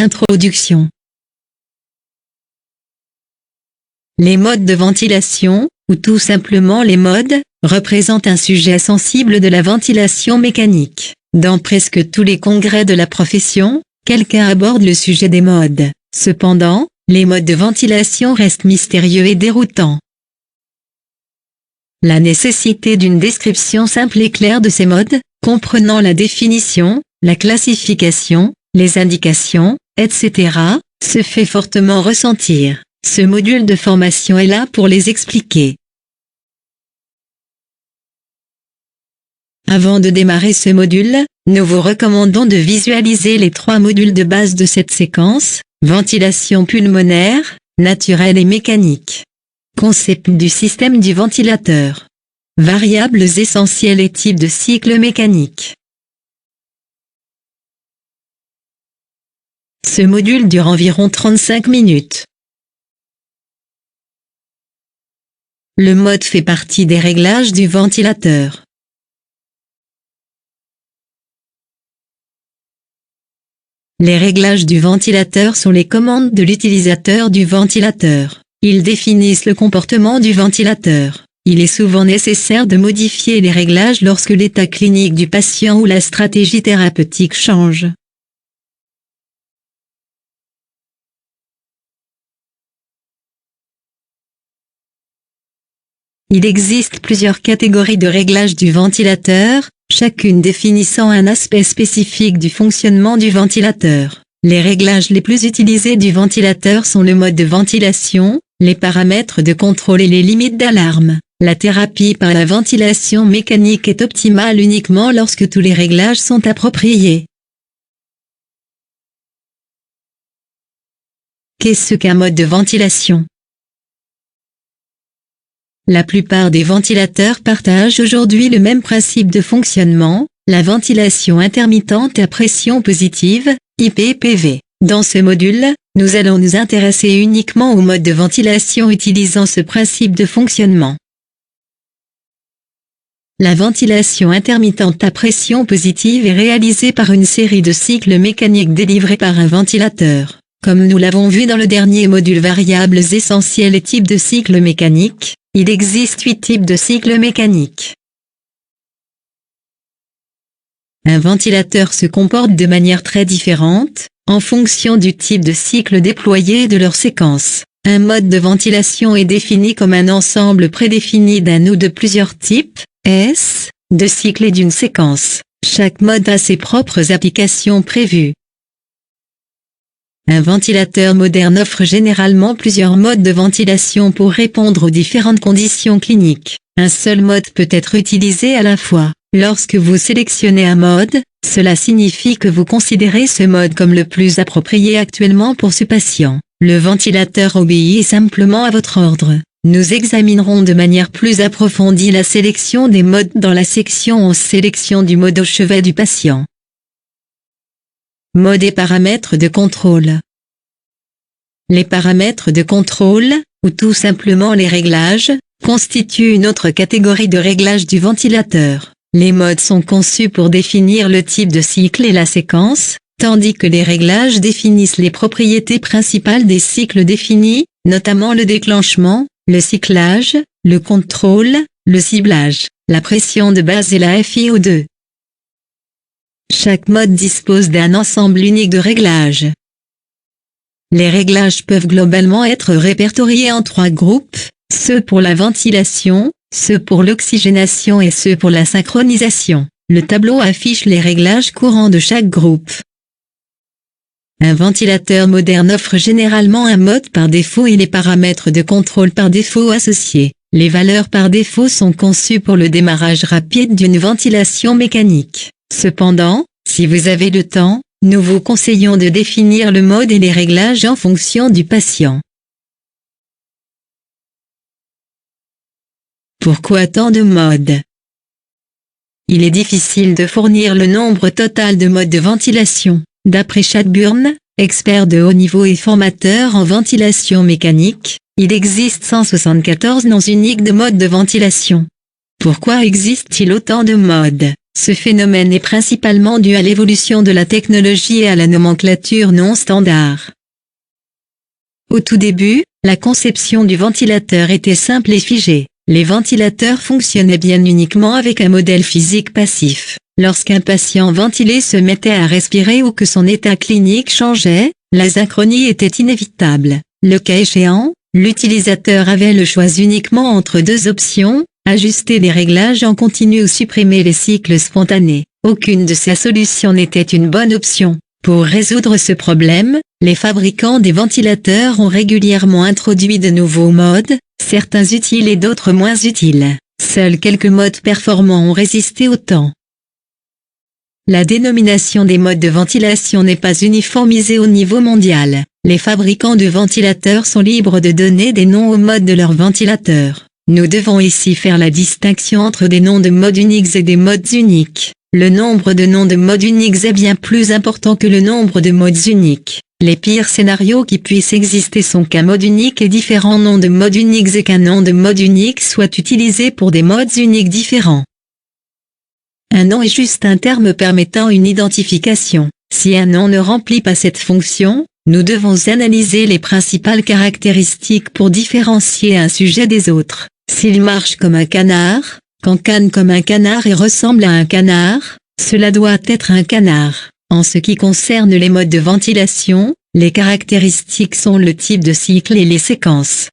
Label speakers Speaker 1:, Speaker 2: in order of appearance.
Speaker 1: Introduction. Les modes de ventilation, ou tout simplement les modes, représentent un sujet sensible de la ventilation mécanique. Dans presque tous les congrès de la profession, quelqu'un aborde le sujet des modes. Cependant, les modes de ventilation restent mystérieux et déroutants. La nécessité d'une description simple et claire de ces modes, comprenant la définition, la classification, les indications, etc., se fait fortement ressentir. Ce module de formation est là pour les expliquer. Avant de démarrer ce module, nous vous recommandons de visualiser les 3 modules de base de cette séquence: ventilation pulmonaire, naturelle et mécanique. Concept du système du ventilateur. Variables essentielles et types de cycle mécanique. Ce module dure environ 35 minutes. Le mode fait partie des réglages du ventilateur. Les réglages du ventilateur sont les commandes de l'utilisateur du ventilateur. Ils définissent le comportement du ventilateur. Il est souvent nécessaire de modifier les réglages lorsque l'état clinique du patient ou la stratégie thérapeutique change. Il existe plusieurs catégories de réglages du ventilateur, chacune définissant un aspect spécifique du fonctionnement du ventilateur. Les réglages les plus utilisés du ventilateur sont le mode de ventilation, les paramètres de contrôle et les limites d'alarme. La thérapie par la ventilation mécanique est optimale uniquement lorsque tous les réglages sont appropriés. Qu'est-ce qu'un mode de ventilation ? La plupart des ventilateurs partagent aujourd'hui le même principe de fonctionnement, la ventilation intermittente à pression positive, IPPV. Dans ce module, nous allons nous intéresser uniquement au mode de ventilation utilisant ce principe de fonctionnement. La ventilation intermittente à pression positive est réalisée par une série de cycles mécaniques délivrés par un ventilateur. Comme nous l'avons vu dans le dernier module variables essentielles et types de cycles mécaniques, il existe 8 types de cycles mécaniques. Un ventilateur se comporte de manière très différente, en fonction du type de cycle déployé et de leur séquence. Un mode de ventilation est défini comme un ensemble prédéfini d'un ou de plusieurs types, de cycles et d'une séquence. Chaque mode a ses propres applications prévues. Un ventilateur moderne offre généralement plusieurs modes de ventilation pour répondre aux différentes conditions cliniques. Un seul mode peut être utilisé à la fois. Lorsque vous sélectionnez un mode, cela signifie que vous considérez ce mode comme le plus approprié actuellement pour ce patient. Le ventilateur obéit simplement à votre ordre. Nous examinerons de manière plus approfondie la sélection des modes dans la section sélection du mode au chevet du patient. Mode et paramètres de contrôle. Les paramètres de contrôle, ou tout simplement les réglages, constituent une autre catégorie de réglages du ventilateur. Les modes sont conçus pour définir le type de cycle et la séquence, tandis que les réglages définissent les propriétés principales des cycles définis, notamment le déclenchement, le cyclage, le contrôle, le ciblage, la pression de base et la FiO2. Chaque mode dispose d'un ensemble unique de réglages. Les réglages peuvent globalement être répertoriés en 3 groupes, ceux pour la ventilation, ceux pour l'oxygénation et ceux pour la synchronisation. Le tableau affiche les réglages courants de chaque groupe. Un ventilateur moderne offre généralement un mode par défaut et les paramètres de contrôle par défaut associés. Les valeurs par défaut sont conçues pour le démarrage rapide d'une ventilation mécanique. Cependant, si vous avez le temps, nous vous conseillons de définir le mode et les réglages en fonction du patient. Pourquoi tant de modes ? Il est difficile de fournir le nombre total de modes de ventilation. D'après Chadbourne, expert de haut niveau et formateur en ventilation mécanique, il existe 174 noms uniques de modes de ventilation. Pourquoi existe-t-il autant de modes ? Ce phénomène est principalement dû à l'évolution de la technologie et à la nomenclature non standard. Au tout début, la conception du ventilateur était simple et figée. Les ventilateurs fonctionnaient bien uniquement avec un modèle physique passif. Lorsqu'un patient ventilé se mettait à respirer ou que son état clinique changeait, l'asynchronie était inévitable. Le cas échéant, l'utilisateur avait le choix uniquement entre deux options, ajuster des réglages en continu ou supprimer les cycles spontanés. Aucune de ces solutions n'était une bonne option. Pour résoudre ce problème, les fabricants des ventilateurs ont régulièrement introduit de nouveaux modes, certains utiles et d'autres moins utiles. Seuls quelques modes performants ont résisté au temps. La dénomination des modes de ventilation n'est pas uniformisée au niveau mondial. Les fabricants de ventilateurs sont libres de donner des noms aux modes de leurs ventilateurs. Nous devons ici faire la distinction entre des noms de modes uniques et des modes uniques. Le nombre de noms de modes uniques est bien plus important que le nombre de modes uniques. Les pires scénarios qui puissent exister sont qu'un mode unique et différents noms de modes uniques et qu'un nom de mode unique soit utilisé pour des modes uniques différents. Un nom est juste un terme permettant une identification. Si un nom ne remplit pas cette fonction, nous devons analyser les principales caractéristiques pour différencier un sujet des autres. S'il marche comme un canard, cancane comme un canard et ressemble à un canard, cela doit être un canard. En ce qui concerne les modes de ventilation, les caractéristiques sont le type de cycle et les séquences.